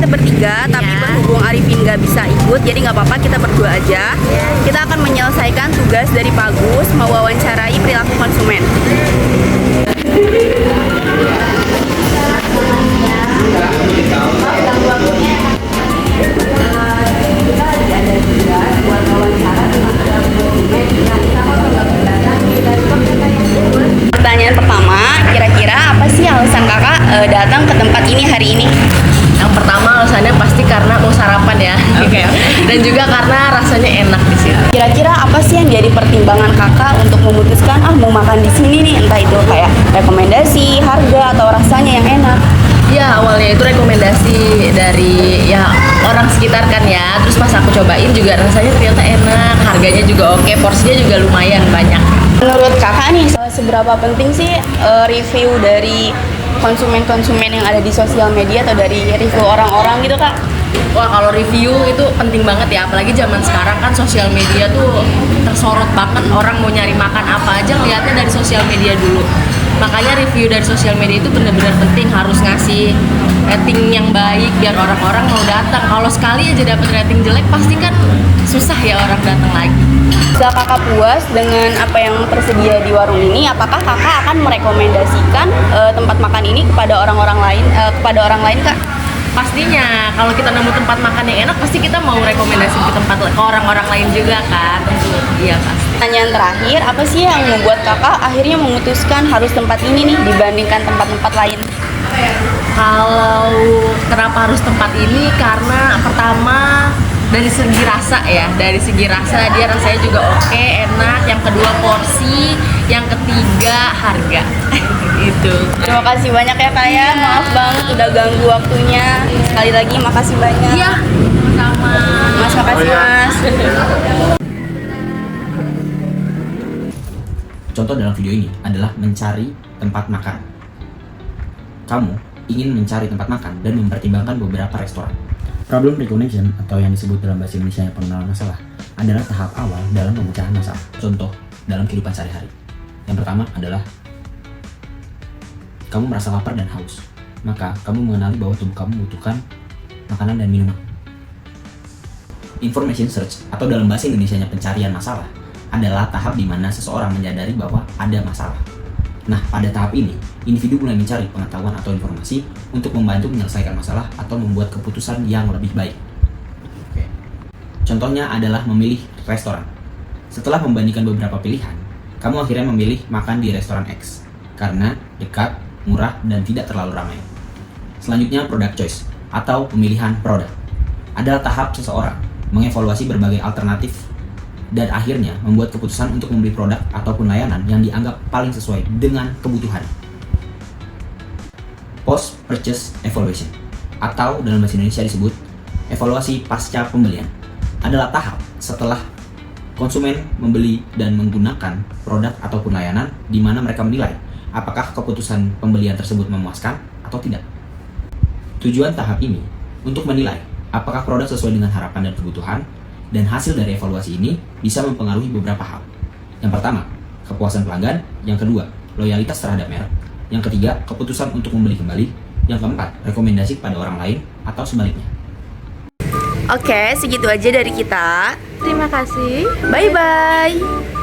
kita bertiga, tapi berhubung Arifin nggak bisa ikut, jadi nggak apa-apa kita berdua aja. Kita akan menyelesaikan tugas dari Pak Gus mewawancarai perilaku konsumen. Pertanyaan pertama, kira-kira apa sih alasan kakak datang ke tempat ini hari ini? Yang pertama alasannya pasti karena mau sarapan ya. Dan juga karena rasanya enak di sini. Kira-kira apa sih yang jadi pertimbangan kakak untuk memutuskan mau makan di sini nih, entah itu kayak rekomendasi, harga atau rasanya yang enak? Ya awalnya itu rekomendasi dari ya orang sekitar kan ya. Terus pas aku cobain juga rasanya ternyata enak, harganya juga oke, porsinya juga lumayan banyak. Menurut kakak nih, seberapa penting sih review dari konsumen-konsumen yang ada di sosial media atau dari review orang-orang gitu kak? Wah kalau review itu penting banget ya, apalagi zaman sekarang kan sosial media tuh tersorot banget, orang mau nyari makan apa aja lihatnya dari sosial media dulu. Makanya review dari sosial media itu benar-benar penting, harus ngasih rating yang baik biar orang-orang mau datang. Kalau sekali aja dapat rating jelek pasti kan susah ya orang datang lagi. Setelah kakak puas dengan apa yang tersedia di warung ini, apakah kakak akan merekomendasikan tempat makan ini kepada orang-orang lain, kak? Pastinya kalau kita nemu tempat makan yang enak pasti kita mau rekomendasi ke orang-orang lain juga kan, tentu. Iya pasti. Pertanyaan terakhir, apa sih yang membuat kakak akhirnya memutuskan harus tempat ini nih dibandingkan tempat-tempat lain? Kalau kenapa harus tempat ini, karena pertama dari segi rasa ya, dari segi rasa dia rasanya juga oke, enak. Yang kedua porsi, yang ketiga harga. Itu. Terima kasih banyak ya kak ya, maaf banget udah ganggu waktunya. Sekali lagi makasih banyak. Iya, sama. Mas, makasih mas. Contoh dalam video ini adalah mencari tempat makan. Kamu ingin mencari tempat makan dan mempertimbangkan beberapa restoran. Problem recognition atau yang disebut dalam bahasa Indonesia pengenalan masalah adalah tahap awal dalam pemecahan masalah. Contoh dalam kehidupan sehari-hari. Yang pertama adalah kamu merasa lapar dan haus. Maka kamu mengenali bahwa tubuh kamu membutuhkan makanan dan minuman. Information search atau dalam bahasa Indonesianya pencarian masalah adalah tahap di mana seseorang menyadari bahwa ada masalah. Nah, pada tahap ini, individu mulai mencari pengetahuan atau informasi untuk membantu menyelesaikan masalah atau membuat keputusan yang lebih baik. Contohnya adalah memilih restoran. Setelah membandingkan beberapa pilihan, kamu akhirnya memilih makan di restoran X karena dekat, murah, dan tidak terlalu ramai. Selanjutnya, product choice atau pemilihan produk adalah tahap seseorang mengevaluasi berbagai alternatif dan akhirnya membuat keputusan untuk membeli produk ataupun layanan yang dianggap paling sesuai dengan kebutuhan. Post purchase evaluation atau dalam bahasa Indonesia disebut evaluasi pasca pembelian adalah tahap setelah konsumen membeli dan menggunakan produk ataupun layanan di mana mereka menilai apakah keputusan pembelian tersebut memuaskan atau tidak. Tujuan tahap ini untuk menilai apakah produk sesuai dengan harapan dan kebutuhan, dan hasil dari evaluasi ini bisa mempengaruhi beberapa hal. Yang pertama, kepuasan pelanggan. Yang kedua, loyalitas terhadap merek. Yang ketiga, keputusan untuk membeli kembali. Yang keempat, rekomendasi kepada orang lain atau sebaliknya. Oke, segitu aja dari kita. Terima kasih. Bye-bye.